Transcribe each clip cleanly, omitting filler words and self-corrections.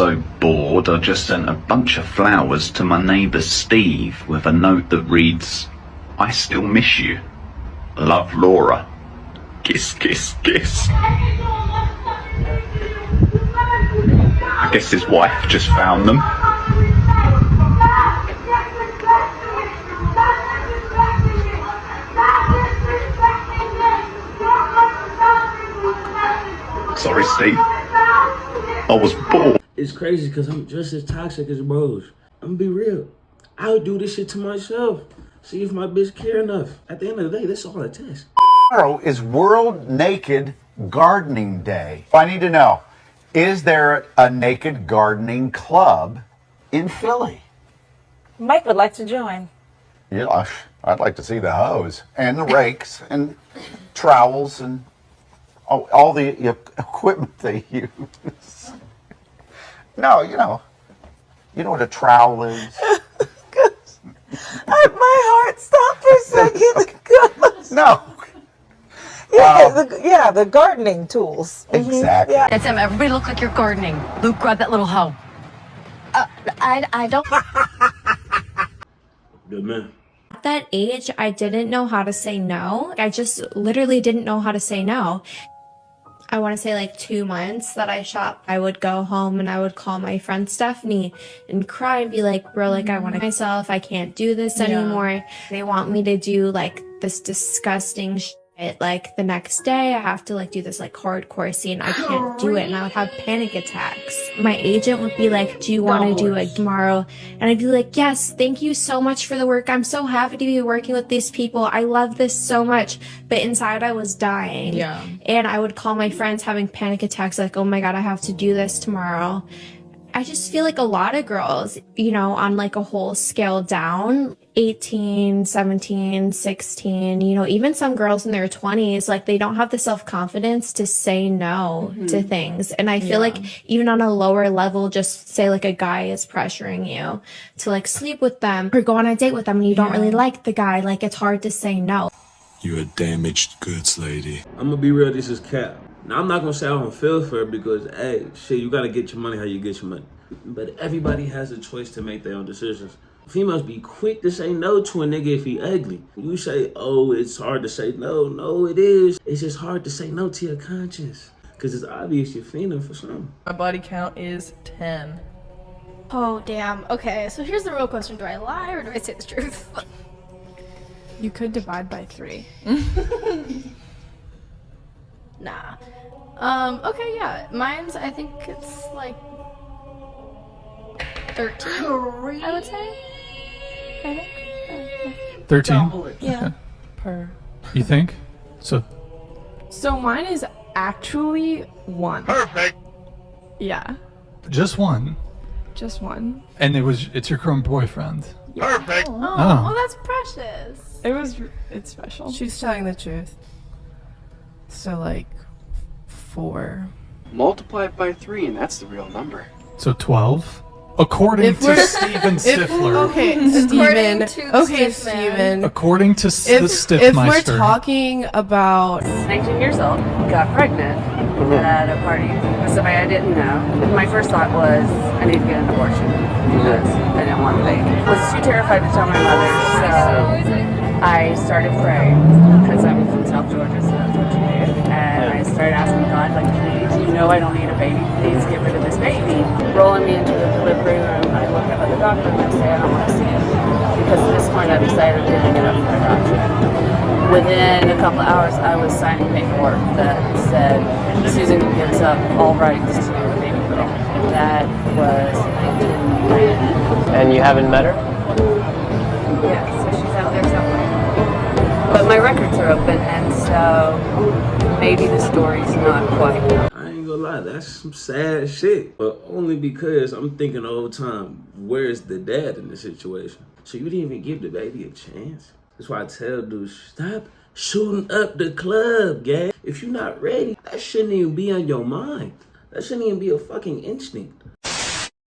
so bored, I just sent a bunch of flowers to my neighbour Steve with a note that reads, "I still miss you. Love, Laura. Kiss, kiss, kiss." I guess his wife just found them. Sorry, Steve. I was bored. It's crazy because I'm just as toxic as bros. I'm gonna be real. I would do this shit to myself. See if my bitch care enough. At the end of the day, that's all it takes. Tomorrow is World Naked Gardening Day. I need to know, is there a naked gardening club in Philly? Mike would like to join. Yeah, I'd like to see the hose and the rakes and trowels and all the equipment they use. No, you know what a trowel is. My heart stopped for a second. No. Yeah, the gardening tools. Exactly. Yeah. That's him. Everybody look like you're gardening. Luke, grab that little hoe. I don't. Good man. At that age, I didn't know how to say no. I just literally didn't know how to say no. I want to say like 2 months that I shop, I would go home and I would call my friend Stephanie and cry and be like, bro, like I want to myself. I can't do this anymore. They want me to do like this disgusting shit. Like the next day I have to like do this like hardcore scene. I can't do it. And I would have panic attacks. My agent would be like, do you want to do it tomorrow? And I'd be like, yes, thank you so much for the work. I'm so happy to be working with these people. I love this so much. But inside I was dying. Yeah. And I would call my friends having panic attacks like, oh my God, I have to do this tomorrow. I just feel like a lot of girls, you know, on like a whole scale down, 18, 17, 16, you know, even some girls in their 20s, like they don't have the self-confidence to say no to things. And I feel like even on a lower level, just say like a guy is pressuring you to like sleep with them or go on a date with them and you don't really like the guy, like it's hard to say no. You a damaged goods lady. I'm gonna be real, this is cap. Now, I'm not gonna say I don't feel for it because, hey, shit, you gotta get your money how you get your money. But everybody has a choice to make their own decisions. Females be quick to say no to a nigga if he ugly. You say, oh, it's hard to say no. No, it is. It's just hard to say no to your conscience. Because it's obvious you're feeling for something. My body count is 10. Oh, damn. Okay, so here's the real question. Do I lie or do I say the truth? You could divide by 3. Nah. Okay, yeah. Mine's, I think it's like 13, I would say. I think. 13? Yeah. Per. You think? So mine is actually 1. Perfect. Yeah. just one? Just one. And it's your current boyfriend? Yeah. Perfect. Oh, that's precious. It's special. She's telling the truth. So like 4. Multiply it by 3 and that's the real number. So 12? According to Steven Stifler. Okay, Steven. Okay, Steven. According to the Stiffmeister. If we're talking about 19 years old, got pregnant at a party with somebody I didn't know. My first thought was, I need to get an abortion because I didn't want the baby. I was too terrified to tell my mother, so I started praying because I'm from South Georgia, so that's what you do. And I started asking God, like, please, you know I don't need a baby. Please get rid of this baby. Rolling me into the delivery room, I look up at the doctor and I say, I don't want to see it. Because at this point I've decided I'm going to get up for adoption. Within a couple of hours, I was signing paperwork that said, Susan gives up all rights to the baby girl. That was 1990. And you haven't met her? Yeah, so she's out there somewhere. But my records are open, and so maybe the story's not quite. I ain't gonna lie, that's some sad shit. But only because I'm thinking the whole time, where's the dad in the situation? So you didn't even give the baby a chance? That's why I tell dudes, stop shooting up the club, gang. If you're not ready, that shouldn't even be on your mind. That shouldn't even be a fucking instinct.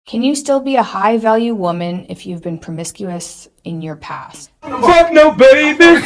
Can you still be a high-value woman if you've been promiscuous in your past? Fuck no, baby!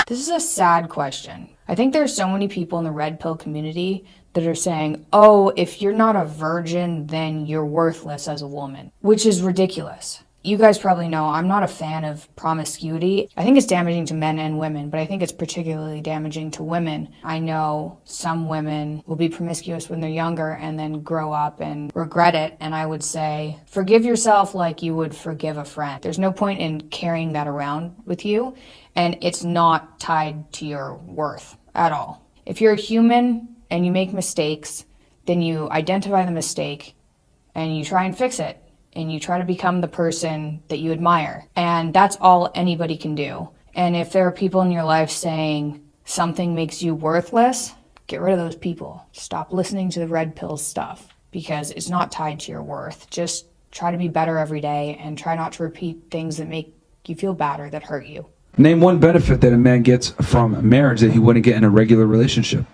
This is a sad question. I think there's so many people in the red pill community that are saying, oh, if you're not a virgin, then you're worthless as a woman, which is ridiculous. You guys probably know I'm not a fan of promiscuity. I think it's damaging to men and women, but I think it's particularly damaging to women. I know some women will be promiscuous when they're younger and then grow up and regret it. And I would say, forgive yourself like you would forgive a friend. There's no point in carrying that around with you, and it's not tied to your worth at all. If you're a human and you make mistakes, then you identify the mistake and you try and fix it. And you try to become the person that you admire. And that's all anybody can do. And if there are people in your life saying something makes you worthless, get rid of those people. Stop listening to the red pill stuff because it's not tied to your worth. Just try to be better every day and try not to repeat things that make you feel bad or that hurt you. Name one benefit that a man gets from marriage that he wouldn't get in a regular relationship.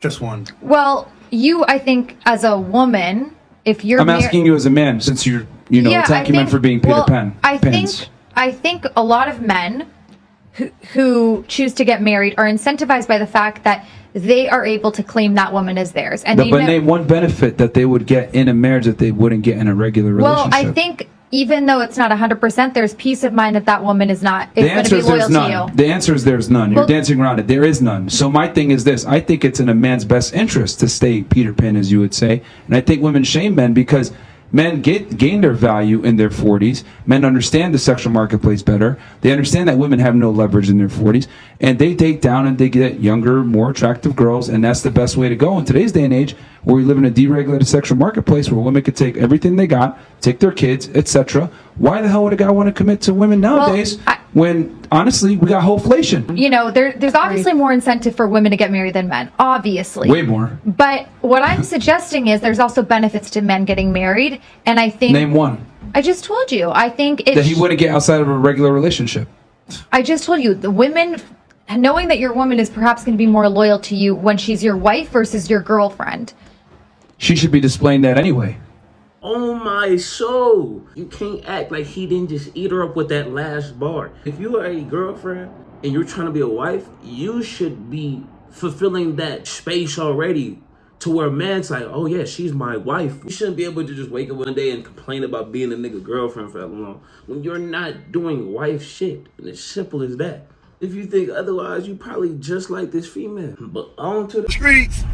Just one. Well, I think, as a woman, if you're I'm asking you as a man, since you're, attacking men for being Peter Pan. I think a lot of men who choose to get married are incentivized by the fact that they are able to claim that woman as theirs. And But name one benefit that they would get in a marriage that they wouldn't get in a regular relationship. Well, I think even though it's not 100%, there's peace of mind that woman is going to be loyal to you. The answer is there's none. You're dancing around it. There is none. So my thing is this. I think it's in a man's best interest to stay Peter Pan, as you would say. And I think women shame men because men gain their value in their 40s. Men understand the sexual marketplace better. They understand that women have no leverage in their 40s. And they take down and they get younger, more attractive girls. And that's the best way to go in today's day and age, where we live in a deregulated sexual marketplace where women could take everything they got, take their kids, etc. Why the hell would a guy want to commit to women nowadays when, honestly, we got wholeflation? There's obviously more incentive for women to get married than men, obviously. Way more. But what I'm suggesting is there's also benefits to men getting married, and I think... Name one. I just told you. I think it's... That he wouldn't get outside of a regular relationship. I just told you, the women... Knowing that your woman is perhaps going to be more loyal to you when she's your wife versus your girlfriend. She should be displaying that anyway. Oh my soul. You can't act like he didn't just eat her up with that last bar. If you are a girlfriend and you're trying to be a wife, you should be fulfilling that space already to where a man's like, oh yeah, she's my wife. You shouldn't be able to just wake up one day and complain about being a nigga girlfriend for that long when you're not doing wife shit. And it's simple as that. If you think otherwise, you probably just like this female. But on to the streets.